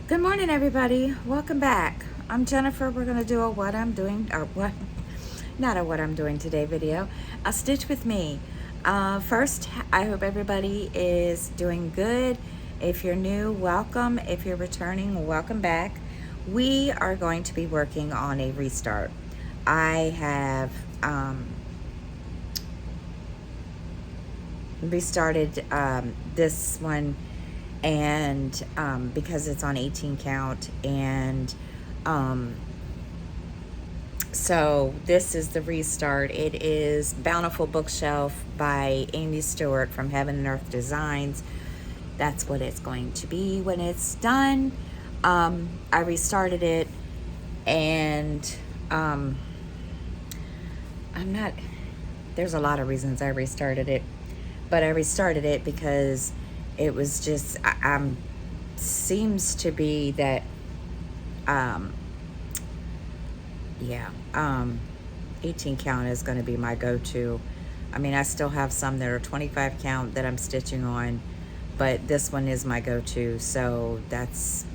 Good morning, everybody. Welcome back. I'm Jennifer. We're going to do a what I'm doing, or what, not a what I'm doing today video, a stitch with me. First, I hope everybody is doing good. If you're new, welcome. If you're returning, welcome back. We are going to be working on a restart. I have restarted this one, and because it's on 18 count, and so this is the restart. It is Bountiful Bookshelf by Aimee Stewart from Heaven and Earth Designs. That's what it's going to be when it's done. I restarted it, and I'm not, there's a lot of reasons I restarted it, but I restarted it because it was just, seems to be that, yeah, 18 count is going to be my go-to. I mean, I still have some that are 25 count that I'm stitching on, but this one is my go-to. So that's,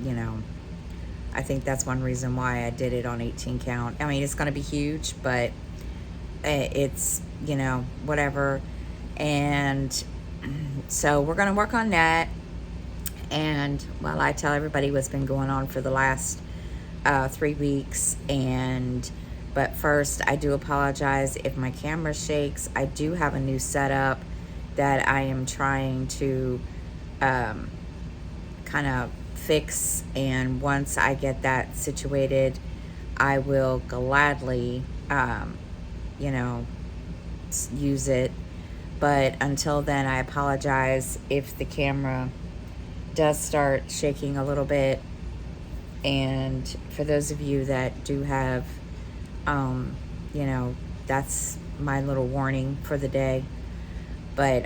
I think that's one reason why I did it on 18 count. I mean, it's going to be huge, but it's, whatever. And so we're going to work on that. And well, I tell everybody what's been going on for the last 3 weeks. But first, I do apologize if my camera shakes. I do have a new setup that I am trying to kind of fix, and once I get that situated, I will gladly use it. But until then, I apologize if the camera does start shaking a little bit. And for those of you that do have, that's my little warning for the day. But,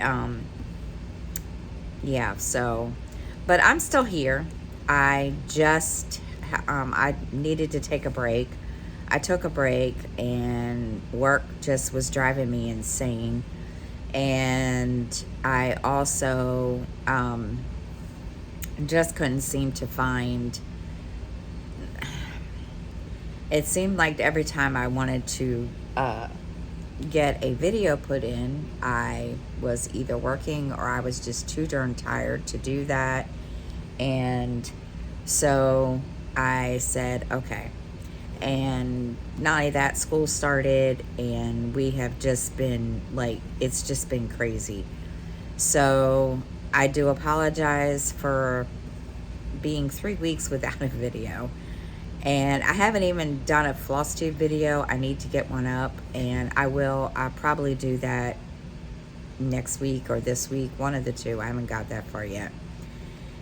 yeah, so, but I'm still here. I just, I needed to take a break. I took a break, and work just was driving me insane. And I also, just couldn't seem to find, it seemed like every time I wanted to get a video put in, I was either working or I was just too darn tired to do that. And so I said, okay. And not only that, school started, and we have just been like, it's just been crazy. So I do apologize for being 3 weeks without a video. And I haven't even done a floss tube video. I need to get one up, and I'll probably do that next week or this week, one of the two. I haven't got that far yet.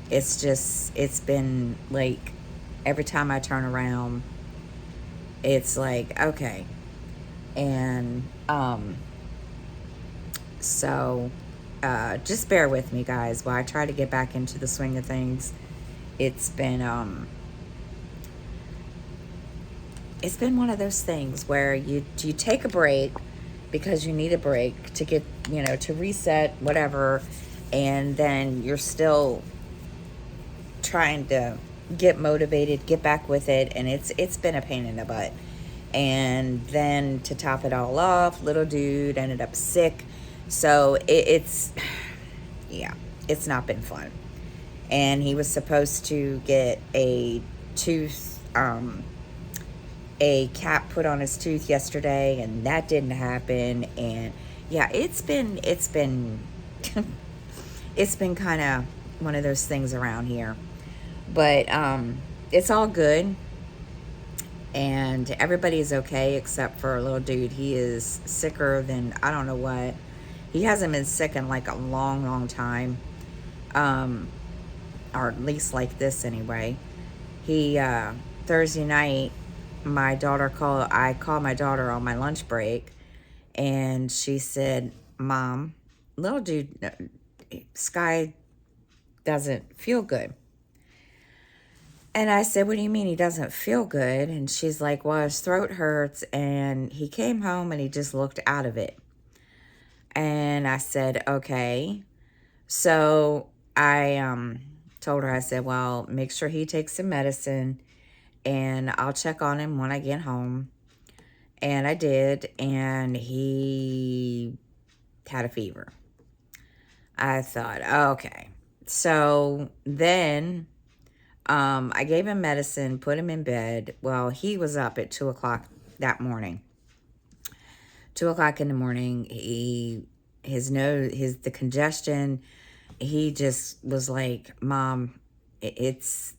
It's been like, every time I turn around, it's like, okay. And so just bear with me, guys, while I try to get back into the swing of things. It's been one of those things where you take a break because you need a break to get, to reset, whatever, and then you're still trying to get motivated, get back with it, and it's been a pain in the butt. And then to top it all off, little dude ended up sick. So it's yeah, it's not been fun. And he was supposed to get a tooth, a cap put on his tooth yesterday, and that didn't happen. And yeah, it's been it's been kind of one of those things around here. But it's all good, and everybody's okay except for a little dude. He is sicker than I don't know what. He hasn't been sick in like a long time, or at least like this anyway. He Thursday night, I called my daughter on my lunch break, and she said, "Mom, little dude, Sky doesn't feel good." And I said, "What do you mean he doesn't feel good?" And she's like, "Well, his throat hurts, and he came home and he just looked out of it." And I said, "Okay." So I told her, I said, well, make sure he takes some medicine and I'll check on him when I get home. And I did, and he had a fever. I thought, okay. So then I gave him medicine, put him in bed. Well, he was up at 2 o'clock that morning. 2 o'clock in the morning, the congestion, he just was like, Mom, it's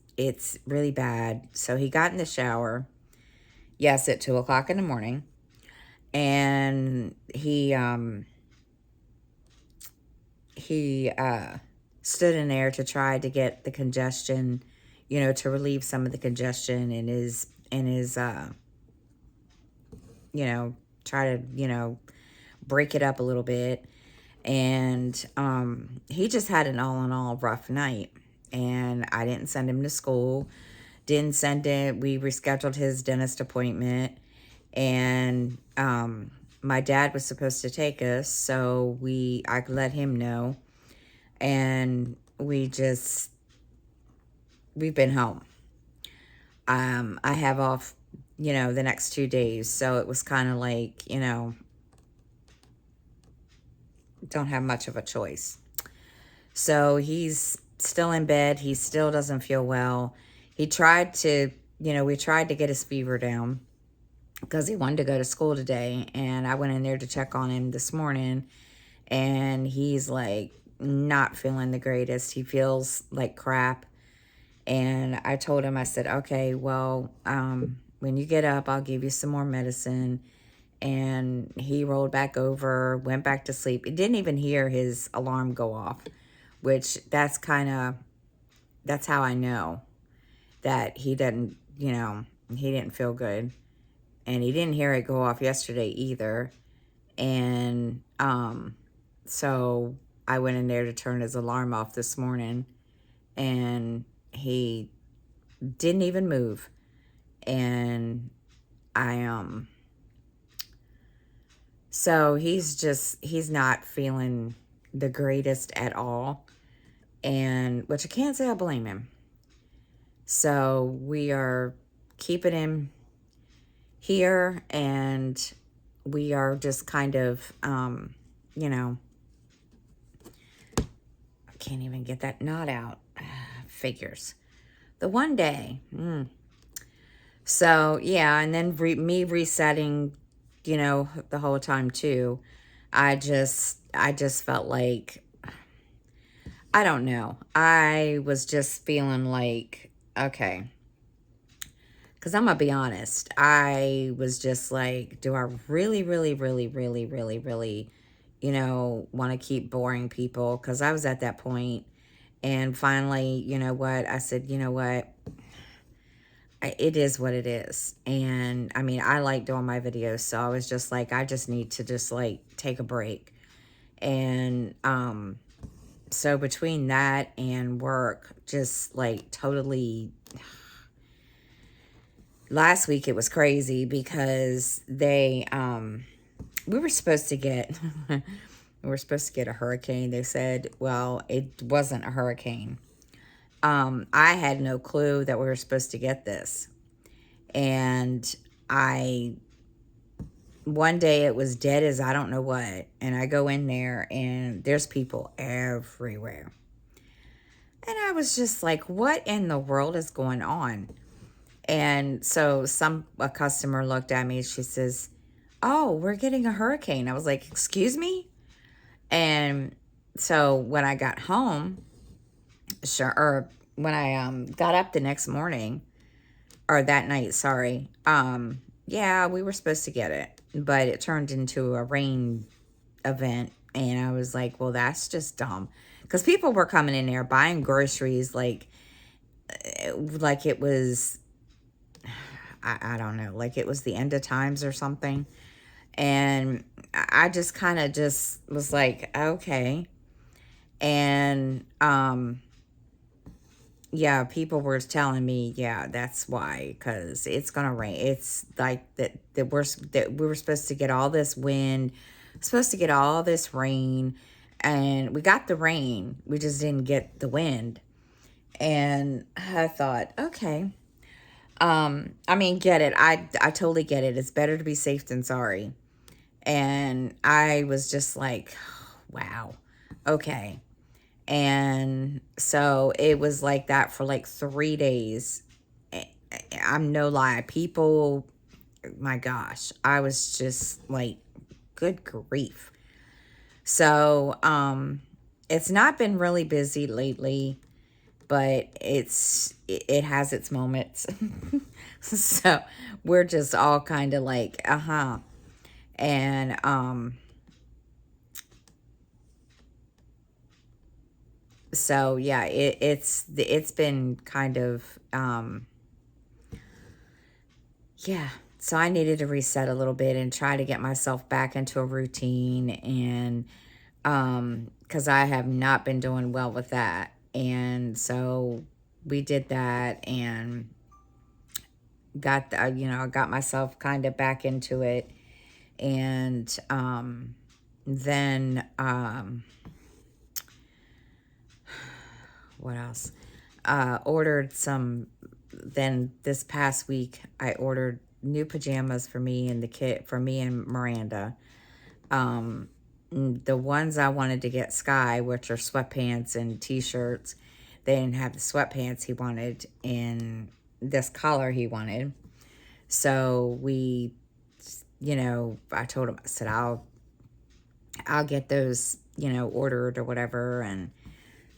really bad. So he got in the shower, yes, at 2 o'clock in the morning, and he stood in there to try to get the congestion, to relieve some of the congestion in his, try to, break it up a little bit. And he just had an all in all rough night. And I didn't send him to school. Didn't send it. We rescheduled his dentist appointment. And my dad was supposed to take us, so I let him know. And we've been home. I have off, the next 2 days. So it was kind of like, don't have much of a choice. So he's still in bed. He still doesn't feel well. He tried to, we tried to get his fever down because he wanted to go to school today. And I went in there to check on him this morning, and he's like not feeling the greatest. He feels like crap. And I told him, I said, okay, well, when you get up, I'll give you some more medicine. And he rolled back over, went back to sleep. He didn't even hear his alarm go off, which that's how I know that he didn't feel good. And he didn't hear it go off yesterday either. And so I went in there to turn his alarm off this morning, and he didn't even move. And so he's not feeling the greatest at all. And which I can't say I blame him. So we are keeping him here, and we are just kind of, I can't even get that knot out. Figures. The one day. So, yeah, and then me resetting, the whole time too. I just felt like, I don't know. I was just feeling like, okay. Because I'm going to be honest. I was just like, do I really, really, really, really, really, really, want to keep boring people? Because I was at that point. And finally, you know what? I said, you know what? It is what it is. And I mean, I like doing my videos. So I was just like, I just need to just like take a break. And so between that and work, just like totally... Last week it was crazy because we were supposed to get a hurricane. They said, well, it wasn't a hurricane. I had no clue that we were supposed to get this. And one day it was dead as I don't know what. And I go in there and there's people everywhere. And I was just like, what in the world is going on? And so a customer looked at me. She says, oh, we're getting a hurricane. I was like, excuse me? And so when I got home, or when I got up the next morning, or that night, sorry. Yeah, we were supposed to get it, but it turned into a rain event. And I was like, well, that's just dumb. Because people were coming in there buying groceries like it was... I don't know, like it was the end of times or something. And I just kind of just was like, okay. And, yeah, people were telling me, yeah, that's why, because it's going to rain. It's like that we were supposed to get all this wind, supposed to get all this rain, and we got the rain. We just didn't get the wind. And I thought, okay. I mean, get it. I totally get it. It's better to be safe than sorry. And I was just like, wow, okay. And so it was like that for like 3 days. I'm no lie. People, my gosh, I was just like, good grief. So, it's not been really busy lately, but it has its moments. So we're just all kind of like, uh-huh. And so yeah, it's been kind of yeah. So I needed to reset a little bit and try to get myself back into a routine, and because I have not been doing well with that. And so we did that and got the, I got myself kind of back into it. And then what else? Ordered some. Then this past week, I ordered new pajamas for me and the kid, for me and Miranda. The ones I wanted to get Sky, which are sweatpants and t-shirts, they didn't have the sweatpants he wanted in this color he wanted. So I told him, I said, I'll get those, ordered or whatever. And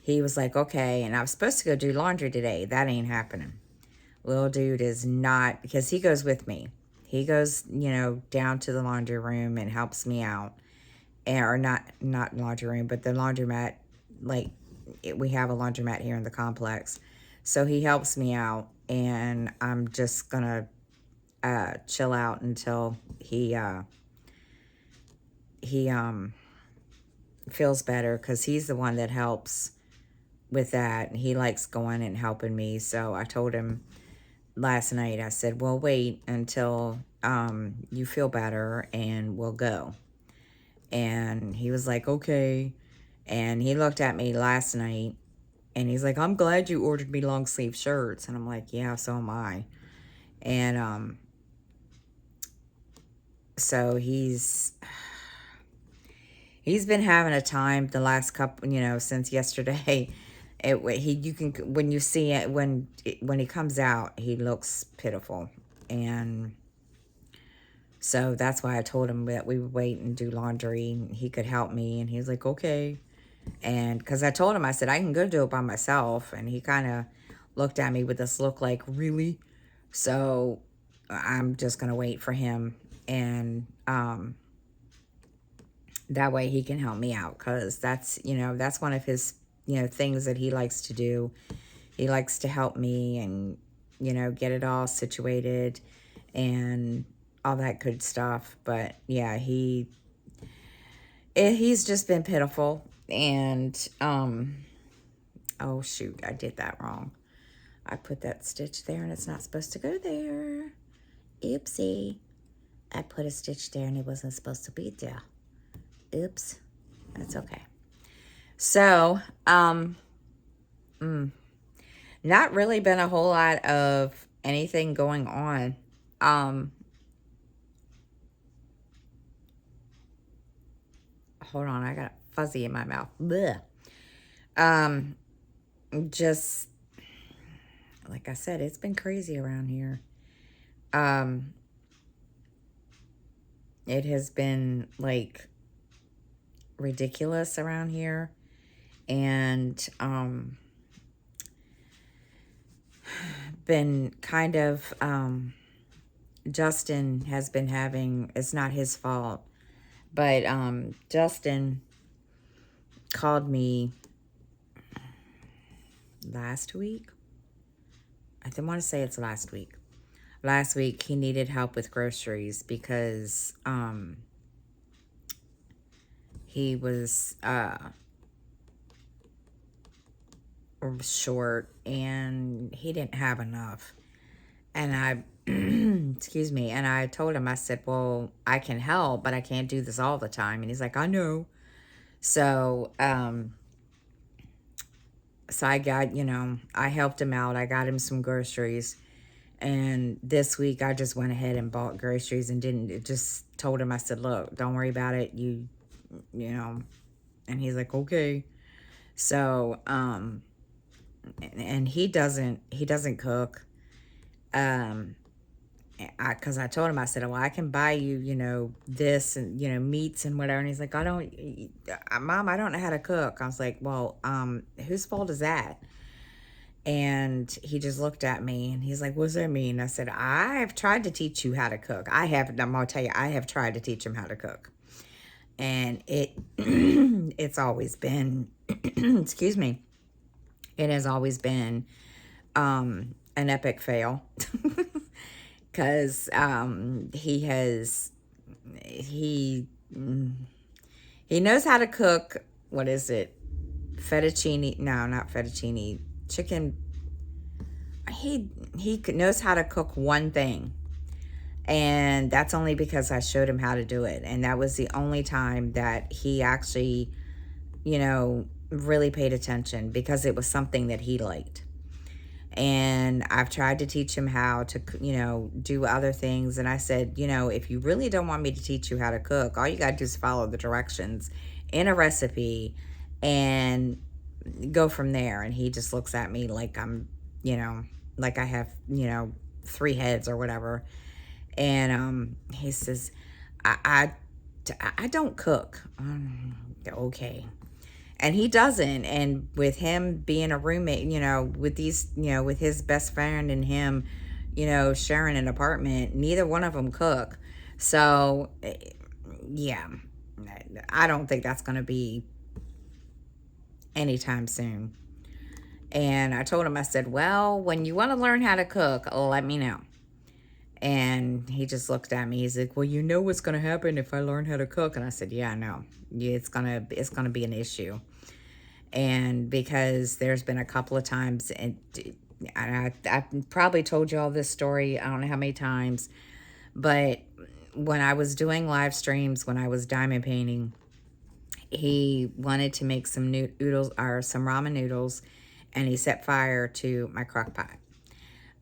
he was like, okay. And I was supposed to go do laundry today. That ain't happening. Little dude is not, because he goes with me. He goes, down to the laundry room and helps me out. Or not laundry room, but the laundromat. Like, we have a laundromat here in the complex. So he helps me out. And I'm just going to chill out until he feels better, because he's the one that helps with that, and he likes going and helping me. So I told him last night, I said, well, wait until you feel better and we'll go. And he was like, okay. And he looked at me last night and he's like, I'm glad you ordered me long sleeve shirts. And I'm like, yeah, so am I. And so he's been having a time the last couple, since yesterday. You can, when you see it, when he comes out, he looks pitiful. And so that's why I told him that we would wait and do laundry. He could help me. And he's like, okay. And because I told him, I said, I can go do it by myself. And he kind of looked at me with this look like, really? So I'm just going to wait for him. And that way he can help me out. Because that's one of his, things that he likes to do. He likes to help me and, get it all situated and all that good stuff. But yeah, he's just been pitiful. And oh shoot, I did that wrong. I put that stitch there and it's not supposed to go there. Oopsie. I put a stitch there and it wasn't supposed to be there. Oops. That's okay. So not really been a whole lot of anything going on. Hold on, I got fuzzy in my mouth. Blech. Just like I said, it's been crazy around here. It has been like ridiculous around here. And been kind of Justin has been having, it's not his fault, but Justin called me last week. I didn't want to say it's last week. Last week he needed help with groceries because he was short and he didn't have enough. And I excuse me, and I told him, I said, well, I can help, but I can't do this all the time. And he's like, I know. So So I got, I helped him out. I got him some groceries. And this week I just went ahead and bought groceries and didn't, just told him, I said, look, don't worry about it. You know, and he's like, okay. So, and he doesn't cook. Um, because I told him, I said, well, I can buy you, this and, meats and whatever. And he's like, Mom, I don't know how to cook. I was like, well, whose fault is that? And he just looked at me and he's like, what does that mean? I said, I have tried to teach you how to cook. I'm going to tell you, I have tried to teach him how to cook. And it's always been, excuse me, it has always been an epic fail. Because he he knows how to cook. What is it? Fettuccine? No, not fettuccine. Chicken. He knows how to cook one thing, and that's only because I showed him how to do it, and that was the only time that he actually, really paid attention, because it was something that he liked. And I've tried to teach him how to, do other things. And I said, if you really don't want me to teach you how to cook, all you got to do is follow the directions in a recipe and go from there. And he just looks at me like I'm, like I have, three heads or whatever. And he says, I don't cook. Okay. And he doesn't. And with him being a roommate, with these, with his best friend and him, sharing an apartment, neither one of them cook. So, yeah, I don't think that's going to be anytime soon. And I told him, I said, well, when you want to learn how to cook, let me know. And he just looked at me. He's like, well, you know what's going to happen if I learn how to cook? And I said, yeah, I know. Yeah, it's going to be an issue. And because there's been a couple of times, and I probably told you all this story, I don't know how many times, but when I was doing live streams, when I was diamond painting, he wanted to make some noodles, or some ramen noodles, and he set fire to my crock pot.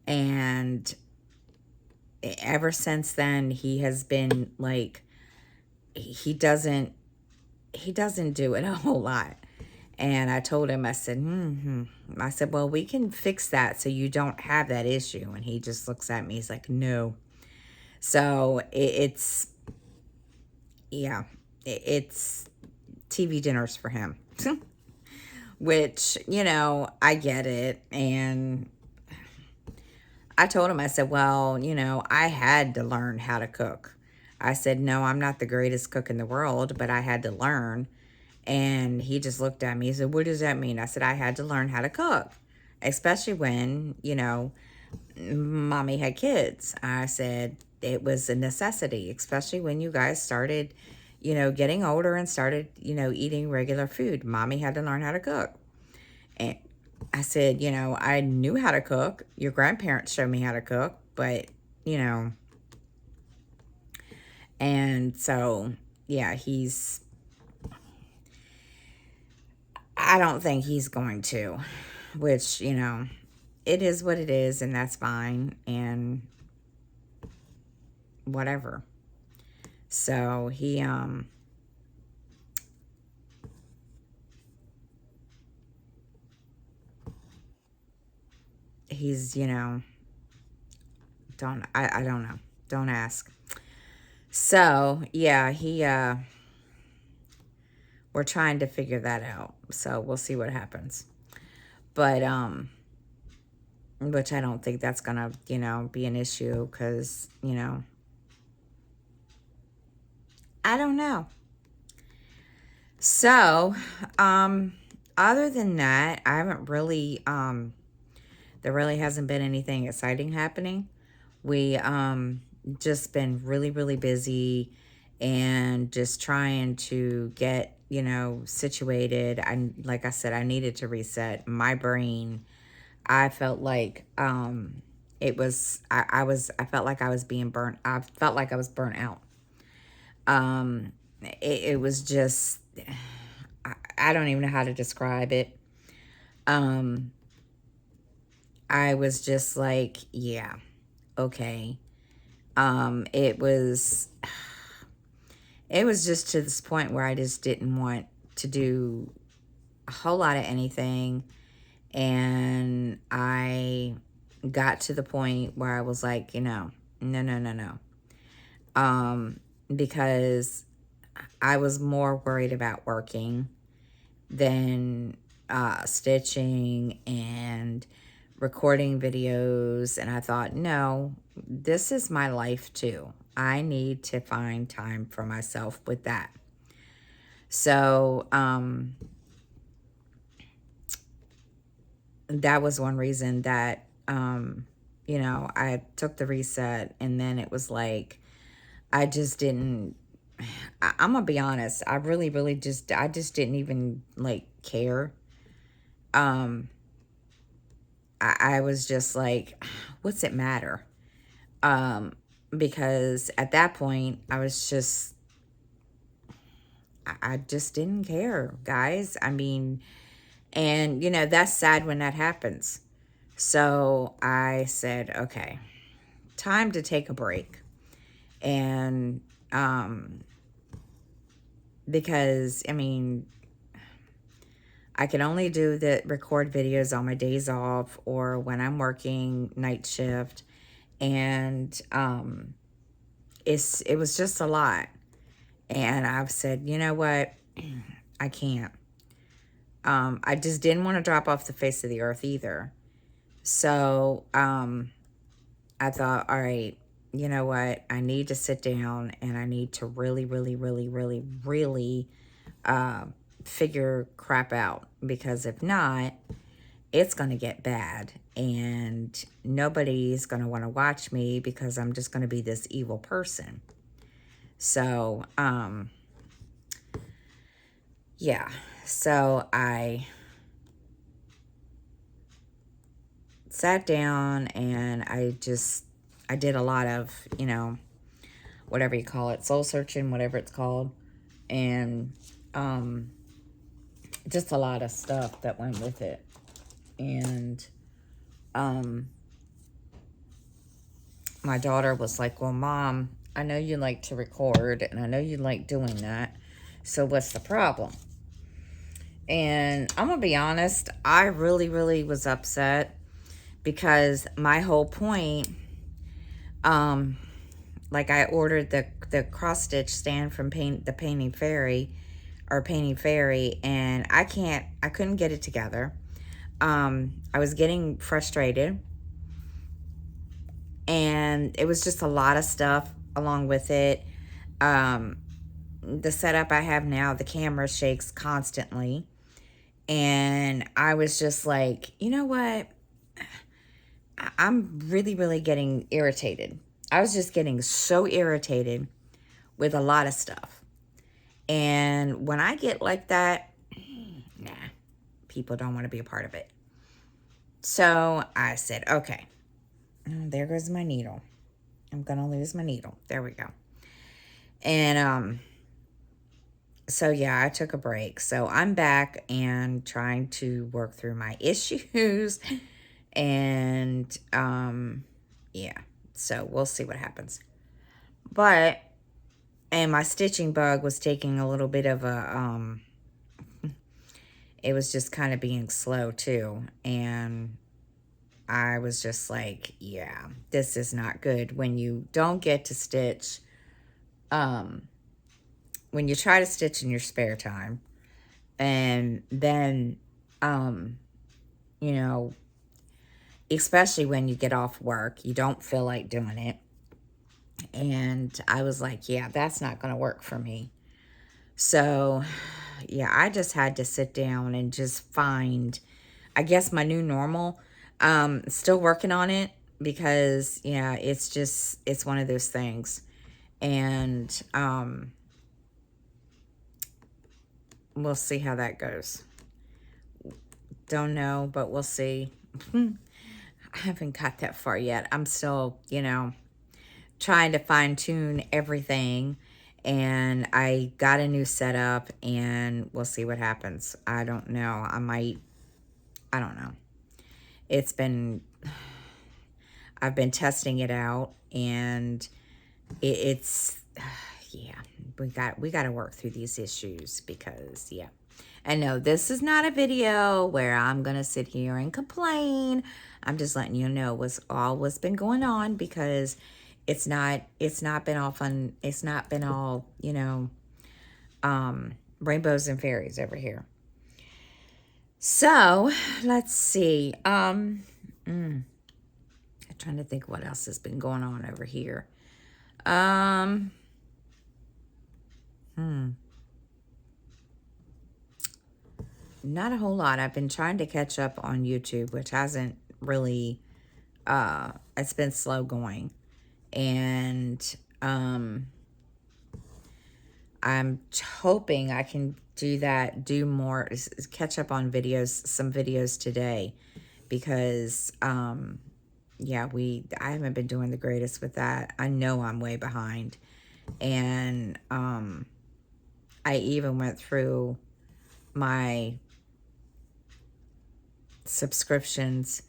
And ever since then, he has been like, he doesn't do it a whole lot. And I told him, I said, I said, well, we can fix that so you don't have that issue. And he just looks at me. He's like, no. So it's TV dinners for him. Which, I get it. And I told him, I said, well, I had to learn how to cook. I said, no, I'm not the greatest cook in the world, but I had to learn. And he just looked at me. He said, what does that mean? I said, I had to learn how to cook, especially when, mommy had kids. I said, it was a necessity, especially when you guys started, getting older and started, eating regular food. Mommy had to learn how to cook. And I said, I knew how to cook. Your grandparents showed me how to cook, but, and so, yeah, I don't think he's going to, which, it is what it is, and that's fine, and whatever. So he's, I don't know. Don't ask. So, yeah, we're trying to figure that out. So we'll see what happens. But, which I don't think that's gonna, be an issue, because, I don't know. So, other than that, I haven't really, there really hasn't been anything exciting happening. We, just been really, really busy and just trying to get, situated. Like I said, I needed to reset my brain. I felt like, I felt like I was being burnt. I felt like I was burnt out. It was just, I don't even know how to describe it. Um, I was just like, yeah, okay. It was just to this point where I just didn't want to do a whole lot of anything. And I got to the point where I was like, no, no, no, no, no. Because I was more worried about working than stitching and recording videos. And I thought, no, this is my life too. I need to find time for myself with that. So, that was one reason that, I took the reset, and then it was like, I just didn't, I'm gonna be honest. I really, really I just didn't even like care. Um, I was just like, what's it matter? Um, because at that point I was just, I just didn't care, guys. I mean, and that's sad when that happens. So I said, okay, time to take a break. And, because, I mean, I can only do the record videos on my days off or when I'm working night shift. And, it was just a lot. And I've said, you know what? I can't. I just didn't want to drop off the face of the earth either. So, I thought, all right, you know what? I need to sit down and I need to really, really, really, really, really figure crap out. Because if not, it's going to get bad. And nobody's going to want to watch me because I'm just going to be this evil person. So, yeah. So I sat down and I did a lot of, whatever you call it, soul searching, whatever it's called. And just a lot of stuff that went with it. And my daughter was like, well, Mom, I know you like to record and I know you like doing that. So what's the problem? And I'm going to be honest, I really, really was upset because my whole point, like I ordered the cross stitch stand from the Painting Fairy, and I couldn't get it together. I was getting frustrated, and it was just a lot of stuff along with it. The setup I have now, the camera shakes constantly, and I was just like, you know what? I'm really, really getting irritated. I was just getting so irritated with a lot of stuff. And when I get like that, nah, people don't want to be a part of it. So I said, okay, there goes my needle. I'm going to lose my needle. There we go. And so yeah, I took a break. So I'm back and trying to work through my issues. And yeah, so we'll see what happens. And my stitching bug was taking a little bit of a, it was just kind of being slow too. And I was just like, yeah, this is not good when you don't get to stitch. When you try to stitch in your spare time, and then, you know, especially when you get off work, you don't feel like doing it. And I was like, yeah, that's not going to work for me. So, yeah, I just had to sit down and just find, I guess, my new normal. Still working on it because, yeah, it's one of those things. And we'll see how that goes. Don't know, but we'll see. I haven't got that far yet. I'm still, trying to fine tune everything. And I got a new setup and we'll see what happens. I don't know. I might I don't know. It's been, I've been testing it out, and it's yeah, we got to work through these issues because yeah. And no, this is not a video where I'm going to sit here and complain. I'm just letting you know what's been going on, because it's not been all fun. It's not been all, rainbows and fairies over here. So, let's see. I'm trying to think what else has been going on over here. Um, Not a whole lot. I've been trying to catch up on YouTube, which hasn't really, it's been slow going. And I'm hoping I can do more, catch up on some videos today, because, yeah, I haven't been doing the greatest with that. I know I'm way behind. And, I even went through my subscriptions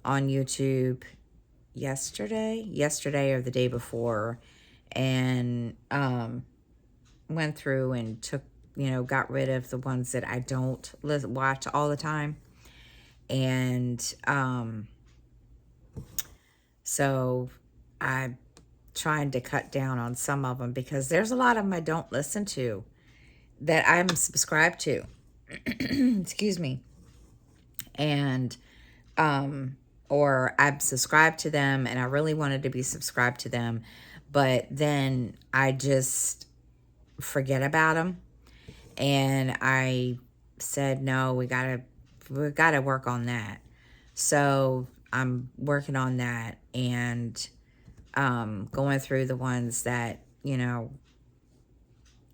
on YouTube yesterday or the day before, and went through and took, got rid of the ones that I don't watch all the time. And so I'm trying to cut down on some of them, because there's a lot of them I don't listen to that I'm subscribed to. Excuse me. And or I'm subscribed to them and I really wanted to be subscribed to them, but then I just forget about them. And I said, no, we gotta work on that. So I'm working on that, and going through the ones that,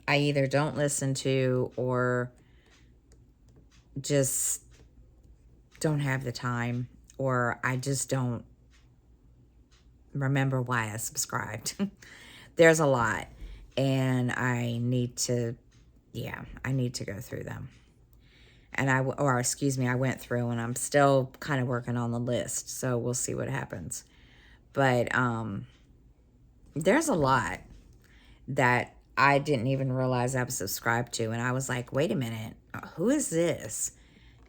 I either don't listen to or just don't have the time, or I just don't remember why I subscribed. There's a lot, and I need to go through them. And I went through, and I'm still kind of working on the list, so we'll see what happens. But there's a lot that I didn't even realize I was subscribed to, and I was like, wait a minute, who is this?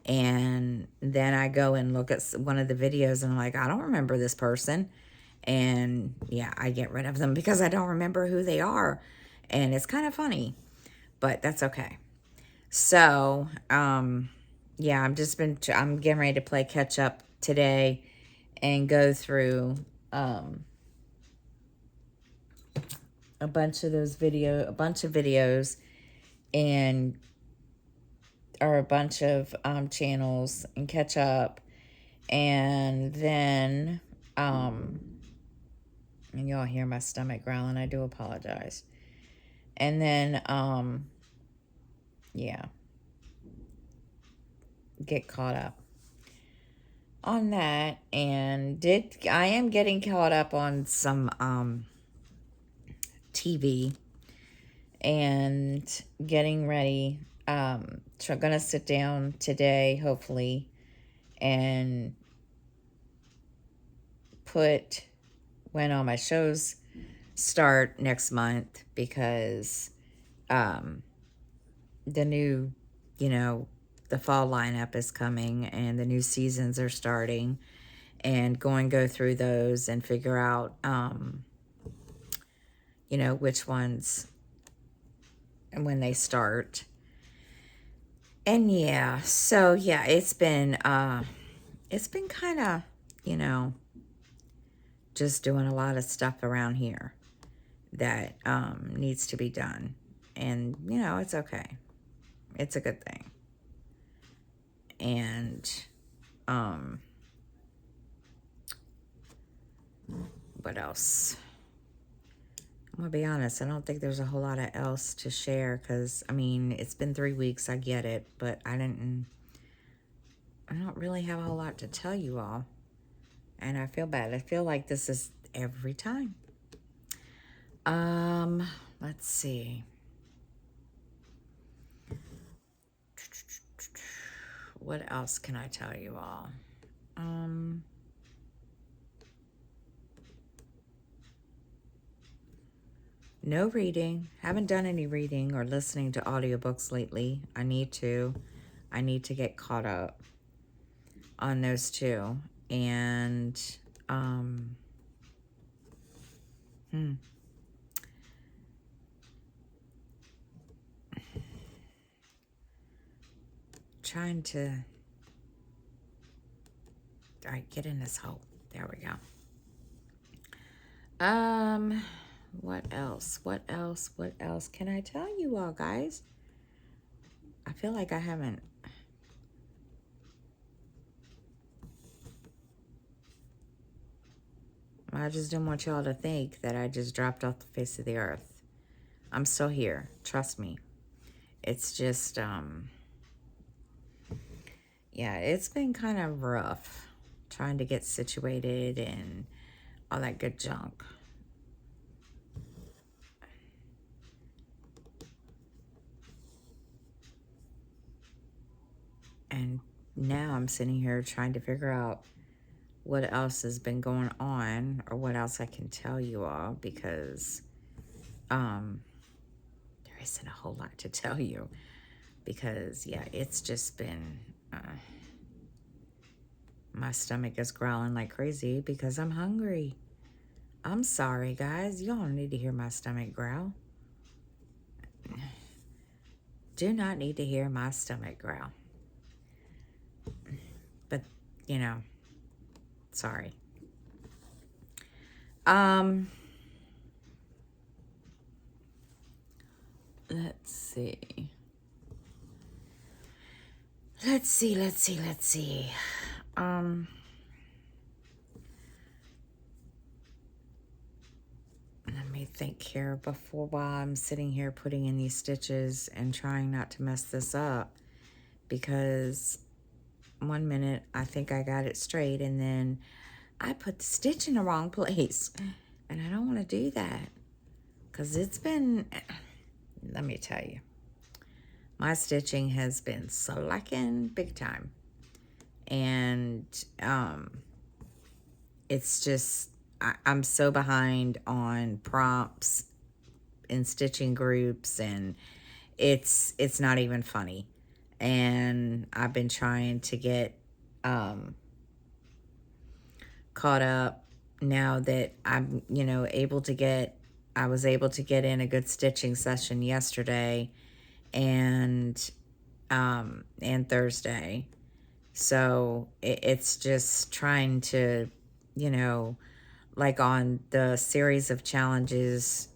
And then I go and look at one of the videos, and I'm like, I don't remember this person. And yeah, I get rid of them because I don't remember who they are. And it's kind of funny, but that's okay. So, yeah, I'm getting ready to play catch up today and go through, a bunch of videos, and or a bunch of channels, and catch up. And then and y'all hear my stomach growling, I do apologize. And then yeah, get caught up on that. And I am getting caught up on some TV, and getting ready. Gonna sit down today, hopefully, and put when all my shows start next month, because the new, the fall lineup is coming, and the new seasons are starting, and go through those and figure out, which ones and when they start. And yeah, so yeah, it's been kind of, just doing a lot of stuff around here that needs to be done. And, it's okay. It's a good thing. And what else? I'm going to be honest, I don't think there's a whole lot of else to share, because, it's been 3 weeks, I get it, but I don't really have a whole lot to tell you all. And I feel bad. I feel like this is every time. Let's see. What else can I tell you all? No reading. Haven't done any reading or listening to audiobooks lately. I need to. I need to get caught up on those two. And trying to, all right, get in this hole. There we go. What else? What else? What else can I tell you all, guys? I feel like I haven't. I just didn't want y'all to think that I just dropped off the face of the earth. I'm still here. Trust me. It's just, yeah, it's been kind of rough trying to get situated and all that good junk. And now I'm sitting here trying to figure out what else has been going on or what else I can tell you all, because there isn't a whole lot to tell you, because yeah, it's just been my stomach is growling like crazy because I'm hungry. I'm sorry, guys. You don't need to hear my stomach growl. Do not need to hear my stomach growl. But, you know, sorry. Let's see. Let's see. Let me think here while I'm sitting here putting in these stitches and trying not to mess this up, because one minute I think I got it straight and then I put the stitch in the wrong place, and I don't want to do that, because it's been, let me tell you, my stitching has been slacking big time. And it's just, I'm so behind on prompts and stitching groups, and it's not even funny. And I've been trying to get caught up now that I'm, I was able to get in a good stitching session yesterday and Thursday. So it's just trying to, like on the series of challenges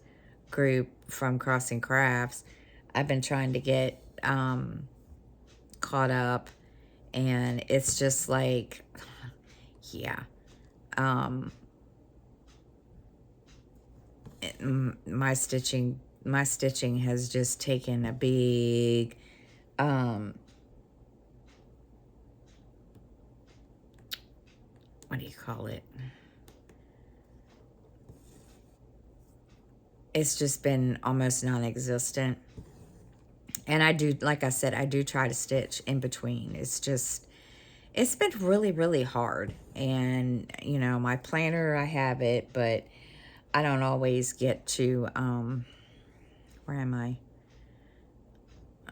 group from Crossing Crafts, I've been trying to get caught up, and it's just like, yeah. My stitching has just taken a big what do you call it? It's just been almost non-existent. And I do, like I said, I do try to stitch in between. It's just, it's been really, really hard. And, my planner, I have it, but I don't always get to, where am I?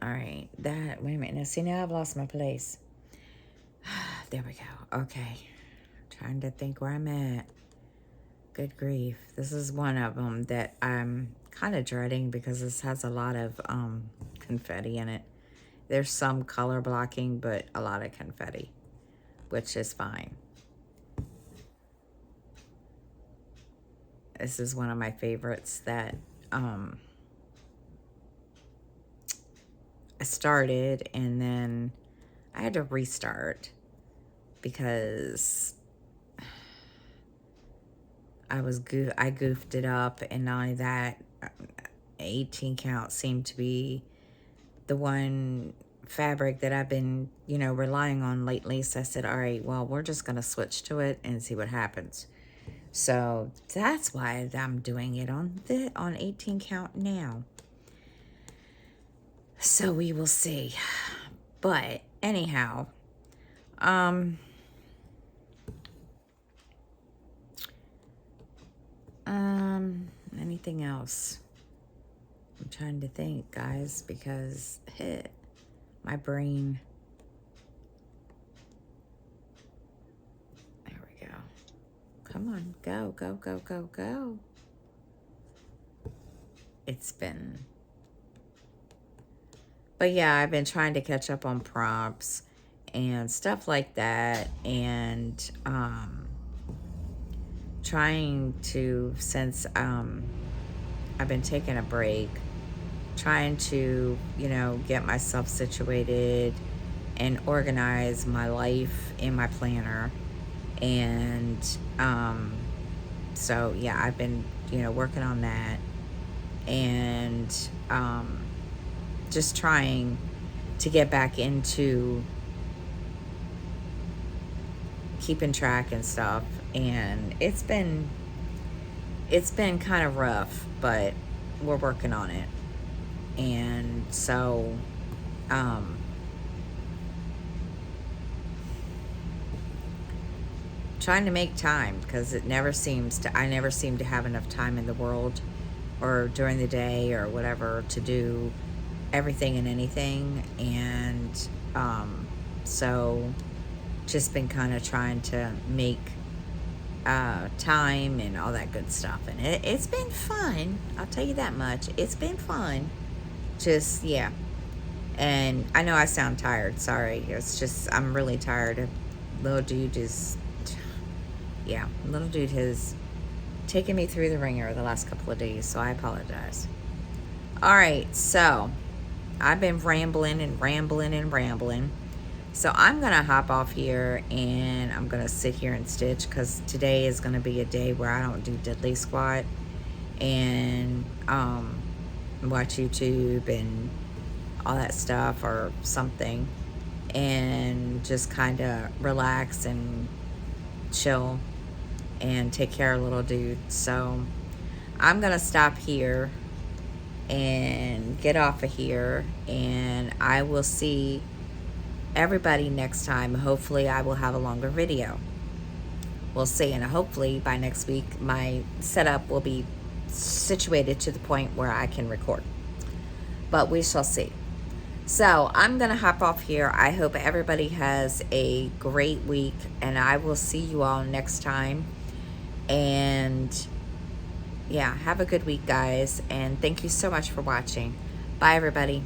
All right, wait a minute. Now, see, now I've lost my place. There we go. Okay. Trying to think where I'm at. Good grief. This is one of them that I'm kind of dreading because this has a lot of confetti in it. There's some color blocking, but a lot of confetti, which is fine. This is one of my favorites that I started, and then I had to restart because I goofed it up, and not only that, 18 count seemed to be the one fabric that I've been, relying on lately. So I said, all right, well, we're just going to switch to it and see what happens. So that's why I'm doing it on 18 count now. So we will see. But anyhow, Anything else? I'm trying to think, guys, because my brain. There we go. Come on, go, go, go, go, go. It's been. But yeah, I've been trying to catch up on prompts and stuff like that, and trying to, since I've been taking a break, trying to, you know, get myself situated and organize my life in my planner. And so yeah, I've been, you know, working on that, and just trying to get back into keeping track and stuff. And it's been kind of rough, but we're working on it. And so trying to make time, because I never seem to have enough time in the world or during the day or whatever to do everything and anything. And so just been kind of trying to make time and all that good stuff. And it's been fun, I'll tell you that much. It's been fun. Just, yeah. And I know I sound tired, sorry. It's just, I'm really tired. Little dude is, yeah, little dude has taken me through the ringer the last couple of days, so I apologize. All right, so I've been rambling and rambling and rambling. So I'm going to hop off here, and I'm going to sit here and stitch, because today is going to be a day where I don't do diddly squat, and watch YouTube and all that stuff or something, and just kind of relax and chill and take care of little dude. So I'm going to stop here and get off of here, and I will see everybody next time. Hopefully I will have a longer video. We'll see. And hopefully by next week my setup will be situated to the point where I can record, but we shall see. So I'm gonna hop off here. I hope everybody has a great week, and I will see you all next time. And yeah, have a good week, guys, and thank you so much for watching. Bye, everybody.